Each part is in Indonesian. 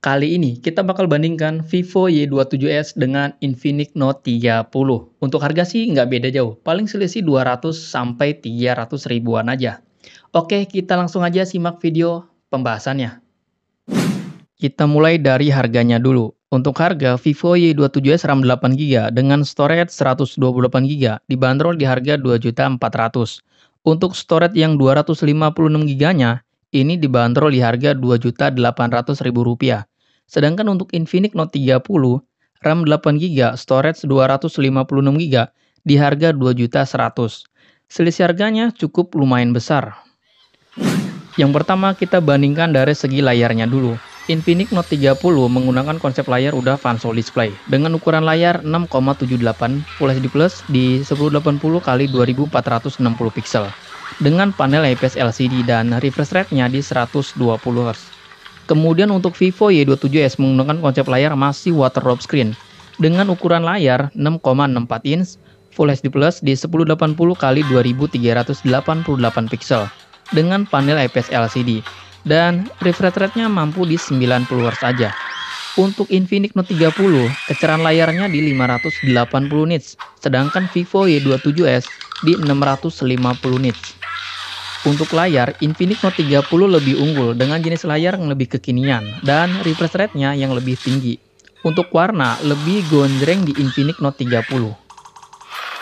Kali ini kita bakal bandingkan Vivo Y27s dengan Infinix Note 30. Untuk harga sih nggak beda jauh, paling selisih 200 sampai 300 ribuan aja. Oke, kita langsung aja simak video pembahasannya. Kita mulai dari harganya dulu. Untuk harga, Vivo Y27s RAM 8GB dengan storage 128GB dibanderol di harga 2.400.000. Untuk storage yang 256GB-nya, ini dibanderol di harga Rp2.800.000. Sedangkan untuk Infinix Note 30, RAM 8GB, storage 256GB di harga Rp2.100.000. Selisih harganya cukup lumayan besar. Yang pertama kita bandingkan dari segi layarnya dulu. Infinix Note 30 menggunakan konsep layar udah Full Display dengan ukuran layar 6,78 Full HD Plus di 1080x2460 pixel dengan panel IPS LCD dan refresh rate-nya di 120 Hz. Kemudian untuk Vivo Y27s menggunakan konsep layar masih water drop screen dengan ukuran layar 6,64 inch Full HD Plus di 1080x2388 pixel dengan panel IPS LCD dan refresh rate-nya mampu di 90 Hz saja. Untuk Infinix Note 30, kecerahan layarnya di 580 nits, sedangkan Vivo Y27s di 650 nits. Untuk layar, Infinix Note 30 lebih unggul dengan jenis layar yang lebih kekinian dan refresh rate-nya yang lebih tinggi. Untuk warna, lebih gondreng di Infinix Note 30.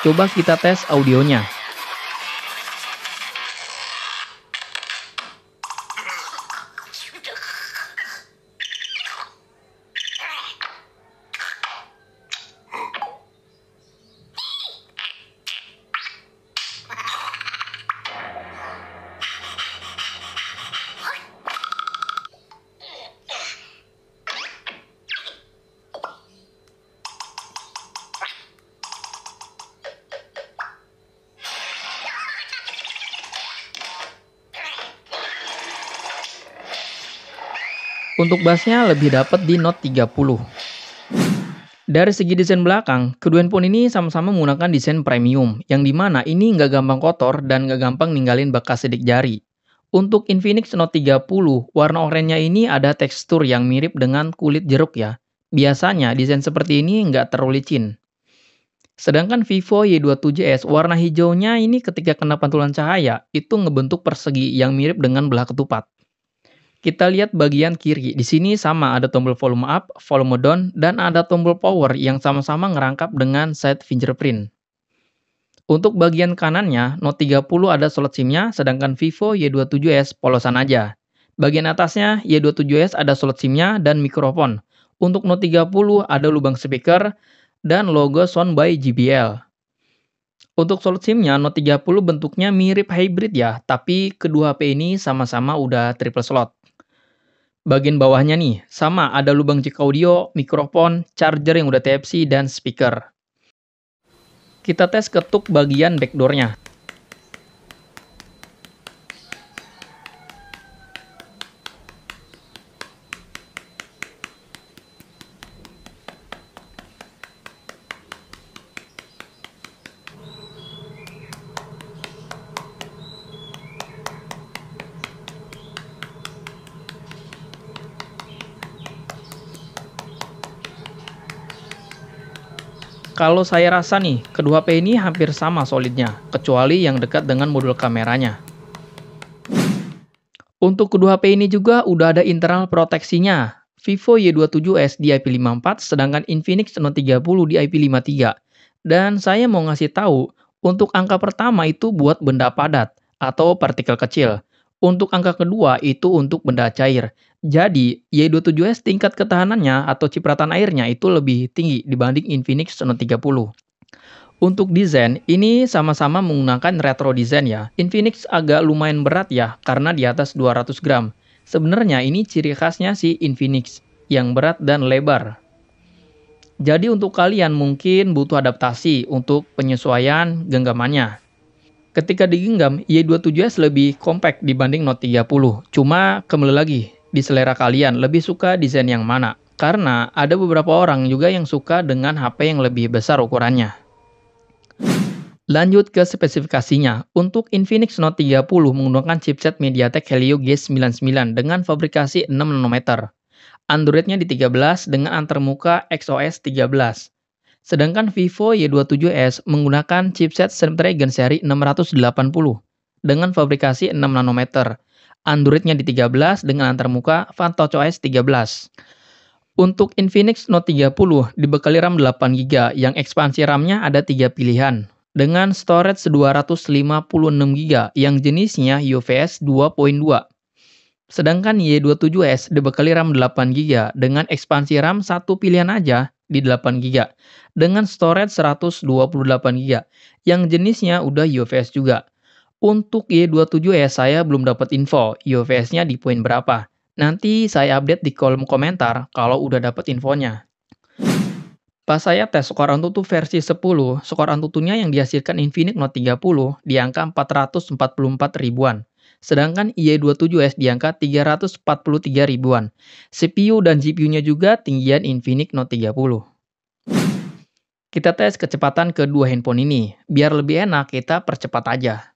Coba kita tes audionya. Untuk bassnya lebih dapat di Note 30. Dari segi desain belakang, kedua handphone ini sama-sama menggunakan desain premium, yang dimana ini nggak gampang kotor dan nggak gampang ninggalin bekas sidik jari. Untuk Infinix Note 30, warna oranye ini ada tekstur yang mirip dengan kulit jeruk ya. Biasanya desain seperti ini nggak terlalu licin. Sedangkan Vivo Y27s, warna hijaunya ini ketika kena pantulan cahaya, itu ngebentuk persegi yang mirip dengan belah ketupat. Kita lihat bagian kiri, di sini sama ada tombol volume up, volume down, dan ada tombol power yang sama-sama ngerangkap dengan side fingerprint. Untuk bagian kanannya, Note 30 ada slot SIM-nya, sedangkan Vivo Y27s polosan aja. Bagian atasnya, Y27s ada slot SIM-nya dan mikrofon. Untuk Note 30 ada lubang speaker dan logo Sound by JBL. Untuk slot SIM-nya, Note 30 bentuknya mirip hybrid ya, tapi kedua HP ini sama-sama udah triple slot. Bagian bawahnya nih, sama ada lubang jack audio, mikrofon, charger yang udah Type-C, dan speaker. Kita tes ketuk bagian backdoor-nya. Kalau saya rasa nih, kedua HP ini hampir sama solidnya, kecuali yang dekat dengan modul kameranya. Untuk kedua HP ini juga udah ada internal proteksinya. Vivo Y27s di IP54, sedangkan Infinix Note 30 di IP53. Dan saya mau ngasih tahu, untuk angka pertama itu buat benda padat atau partikel kecil. Untuk angka kedua itu untuk benda cair. Jadi, Y27s tingkat ketahanannya atau cipratan airnya itu lebih tinggi dibanding Infinix Note 30. Untuk desain, ini sama-sama menggunakan retro design ya. Infinix agak lumayan berat ya, karena di atas 200 gram. Sebenarnya ini ciri khasnya si Infinix, yang berat dan lebar. Jadi untuk kalian mungkin butuh adaptasi untuk penyesuaian genggamannya. Ketika digenggam, Y27s lebih compact dibanding Note 30. Cuma kembali lagi, di selera kalian lebih suka desain yang mana? Karena ada beberapa orang juga yang suka dengan HP yang lebih besar ukurannya. Lanjut ke spesifikasinya. Untuk Infinix Note 30 menggunakan chipset MediaTek Helio G99 dengan fabrikasi 6 nanometer. Android-nya di 13 dengan antarmuka XOS 13. Sedangkan Vivo Y27s menggunakan chipset Snapdragon seri 680 dengan fabrikasi 6 nanometer. Android-nya di 13 dengan antarmuka FunTouchOS 13. Untuk Infinix Note 30 dibekali RAM 8GB yang ekspansi RAM-nya ada 3 pilihan. Dengan storage 256GB yang jenisnya UFS 2.2. Sedangkan Y27s dibekali RAM 8GB dengan ekspansi RAM satu pilihan aja di 8GB dengan storage 128GB yang jenisnya udah UFS juga. Untuk Y27s saya belum dapat info UFS-nya di poin berapa. Nanti saya update di kolom komentar kalau udah dapat infonya. Pas saya tes skor Antutu versi 10, skor Antutunya yang dihasilkan Infinix Note 30 di angka 444 ribuan. Sedangkan Y27s di angka 343 ribuan. CPU dan GPU-nya juga tinggian Infinix Note 30. Kita tes kecepatan kedua handphone ini. Biar lebih enak, kita percepat aja.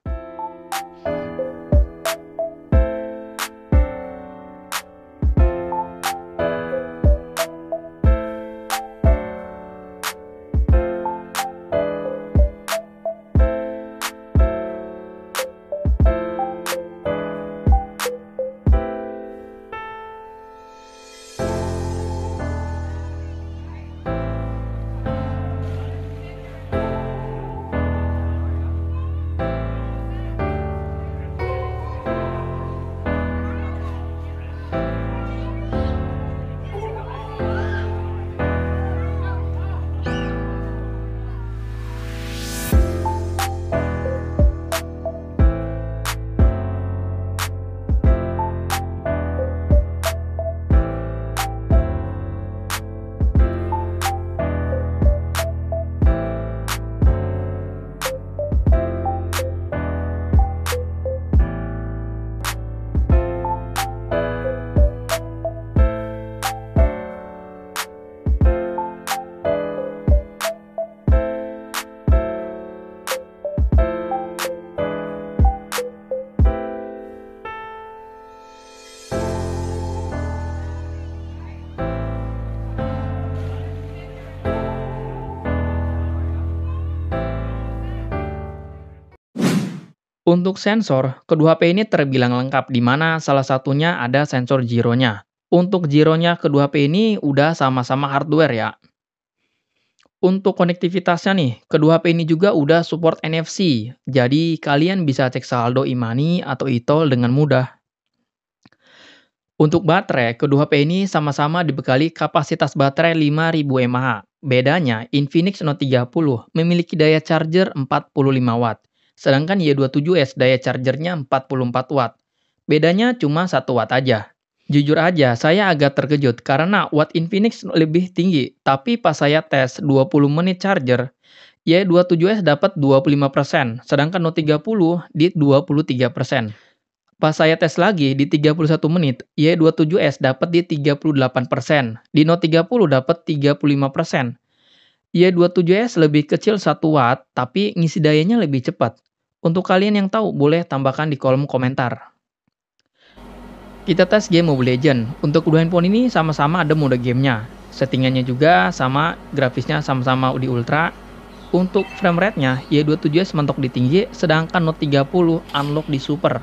Untuk sensor, kedua HP ini terbilang lengkap di mana salah satunya ada sensor gyro-nya. Untuk gyro-nya kedua HP ini udah sama-sama hardware ya. Untuk konektivitasnya nih, kedua HP ini juga udah support NFC. Jadi kalian bisa cek saldo e-money atau e-tol dengan mudah. Untuk baterai, kedua HP ini sama-sama dibekali kapasitas baterai 5000 mAh. Bedanya, Infinix Note 30 memiliki daya charger 45 watt. Sedangkan Y27s daya chargernya 44 watt. Bedanya cuma 1 watt aja. Jujur aja, saya agak terkejut karena watt Infinix lebih tinggi. Tapi pas saya tes 20 menit charger, Y27s dapat 25%, sedangkan Note 30 di 23%. Pas saya tes lagi di 31 menit, Y27s dapat di 38%, di Note 30 dapat 35%. Y27s lebih kecil 1 watt, tapi ngisi dayanya lebih cepat. Untuk kalian yang tahu, boleh tambahkan di kolom komentar. Kita tes game Mobile Legends. Untuk kedua handphone ini sama-sama ada mode gamenya. Settingannya juga sama, grafisnya sama-sama di Ultra. Untuk frame rate-nya, Y27s mentok di tinggi, sedangkan Note 30 unlock di Super.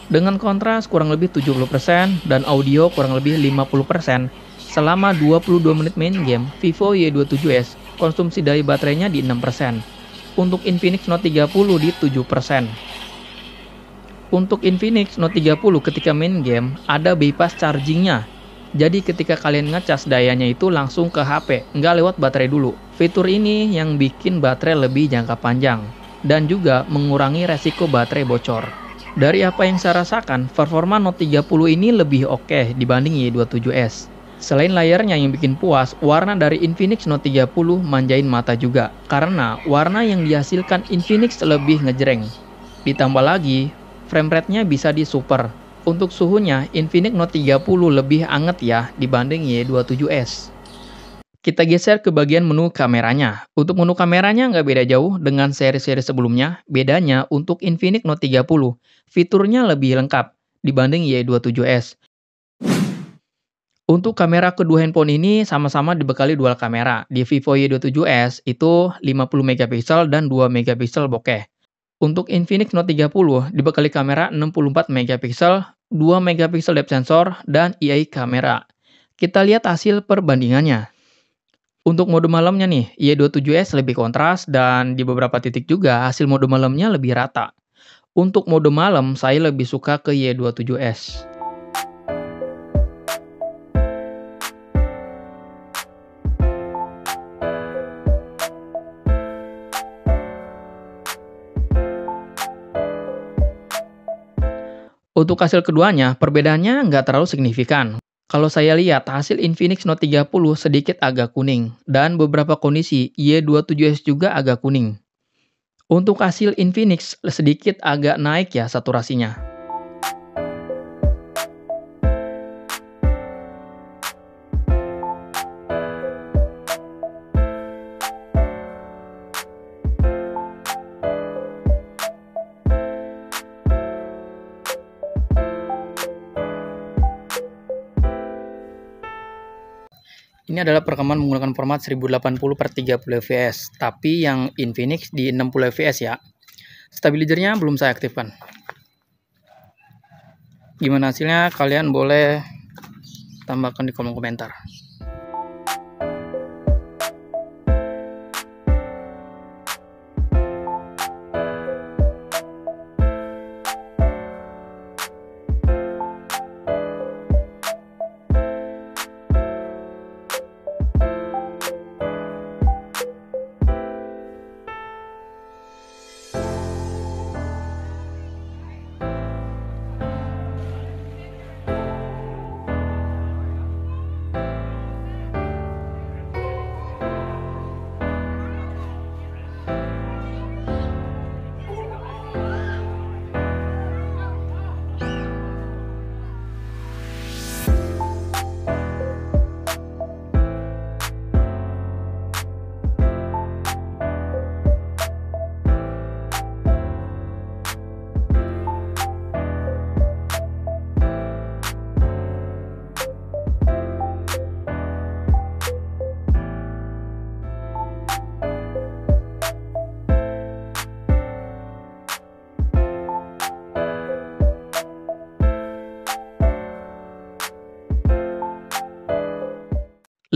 Dengan kontras kurang lebih 70% dan audio kurang lebih 50%. Selama 22 menit main game, Vivo Y27s konsumsi daya baterainya di 6%. Untuk Infinix Note 30 di 7%. Untuk Infinix Note 30 ketika main game ada bypass chargingnya. Jadi ketika kalian ngecas dayanya itu langsung ke HP, nggak lewat baterai dulu. Fitur ini yang bikin baterai lebih jangka panjang dan juga mengurangi resiko baterai bocor. Dari apa yang saya rasakan, performa Note 30 ini lebih oke dibanding Y27s. Selain layarnya yang bikin puas, warna dari Infinix Note 30 manjain mata juga. Karena warna yang dihasilkan Infinix lebih ngejreng. Ditambah lagi, frame rate-nya bisa di super. Untuk suhunya, Infinix Note 30 lebih anget ya dibanding Y27s. Kita geser ke bagian menu kameranya. Untuk menu kameranya nggak beda jauh dengan seri-seri sebelumnya. Bedanya untuk Infinix Note 30, fiturnya lebih lengkap dibanding Y27s. Untuk kamera kedua handphone ini sama-sama dibekali dual kamera. Di Vivo Y27s itu 50 megapiksel dan 2 megapiksel bokeh. Untuk Infinix Note 30 dibekali kamera 64 megapiksel, 2 megapiksel depth sensor, dan AI kamera. Kita lihat hasil perbandingannya. Untuk mode malamnya nih, Y27s lebih kontras dan di beberapa titik juga hasil mode malamnya lebih rata. Untuk mode malam, saya lebih suka ke Y27s. Untuk hasil keduanya, perbedaannya nggak terlalu signifikan. Kalau saya lihat, hasil Infinix Note 30 sedikit agak kuning, dan beberapa kondisi Y27s juga agak kuning. Untuk hasil Infinix sedikit agak naik ya saturasinya. Ini adalah perekaman menggunakan format 1080x30 fps, tapi yang Infinix di 60 fps ya. Stabilizernya belum saya aktifkan. Gimana hasilnya? Kalian boleh tambahkan di kolom komentar.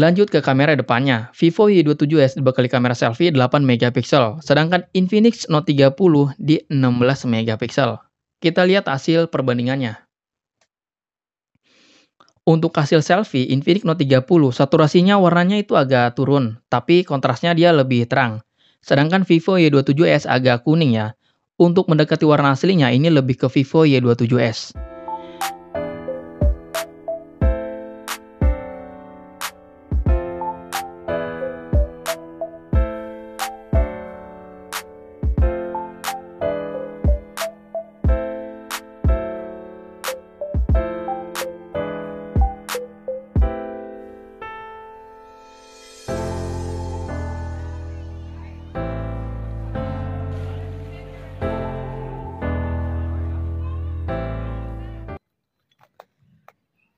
Lanjut ke kamera depannya, Vivo Y27s dibekali kamera selfie 8 megapiksel, sedangkan Infinix Note 30 di 16 megapiksel. Kita lihat hasil perbandingannya. Untuk hasil selfie, Infinix Note 30 saturasinya warnanya itu agak turun, tapi kontrasnya dia lebih terang. Sedangkan Vivo Y27s agak kuning ya. Untuk mendekati warna aslinya, ini lebih ke Vivo Y27s.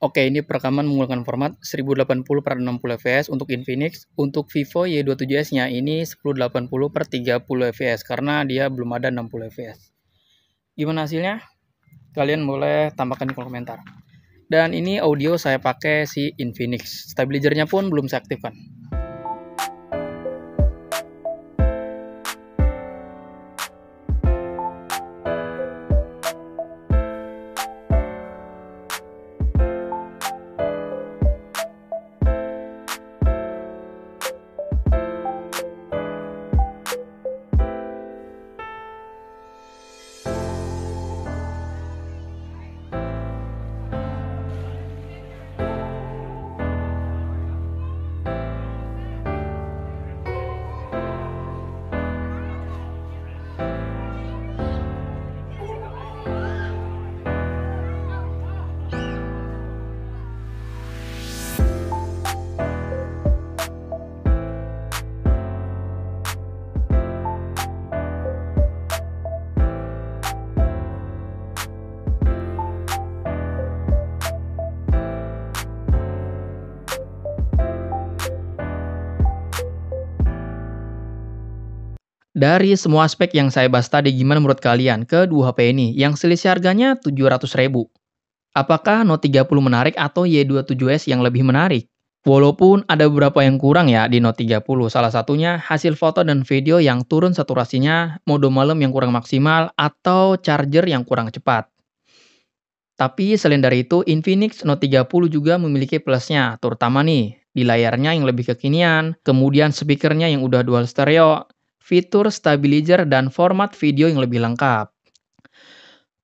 Oke, ini perekaman menggunakan format 1080x60 fps untuk Infinix. Untuk Vivo Y27s-nya ini 1080x30 fps karena dia belum ada 60 fps. Gimana hasilnya? Kalian boleh tambahkan di kolom komentar. Dan ini audio saya pakai si Infinix. Stabilizernya pun belum saya aktifkan. Dari semua aspek yang saya bahas tadi, gimana menurut kalian kedua HP ini yang selisih harganya 700.000? Apakah Note 30 menarik atau Y27s yang lebih menarik? Walaupun ada beberapa yang kurang ya di Note 30, salah satunya hasil foto dan video yang turun saturasinya, mode malam yang kurang maksimal, atau charger yang kurang cepat. Tapi selain dari itu, Infinix Note 30 juga memiliki plusnya, terutama nih, di layarnya yang lebih kekinian, kemudian speakernya yang udah dual stereo, fitur stabilizer dan format video yang lebih lengkap.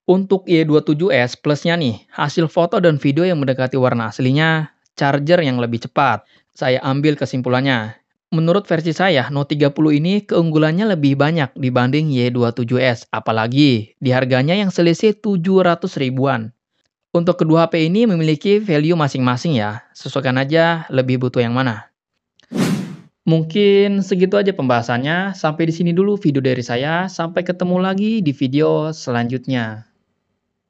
Untuk Y27s plusnya nih, hasil foto dan video yang mendekati warna aslinya, charger yang lebih cepat. Saya ambil kesimpulannya. Menurut versi saya, Note 30 ini keunggulannya lebih banyak dibanding Y27s, apalagi di harganya yang selisih 700 ribuan. Untuk kedua HP ini memiliki value masing-masing ya, sesuaikan aja lebih butuh yang mana. Mungkin segitu aja pembahasannya, sampai di sini dulu video dari saya, sampai ketemu lagi di video selanjutnya.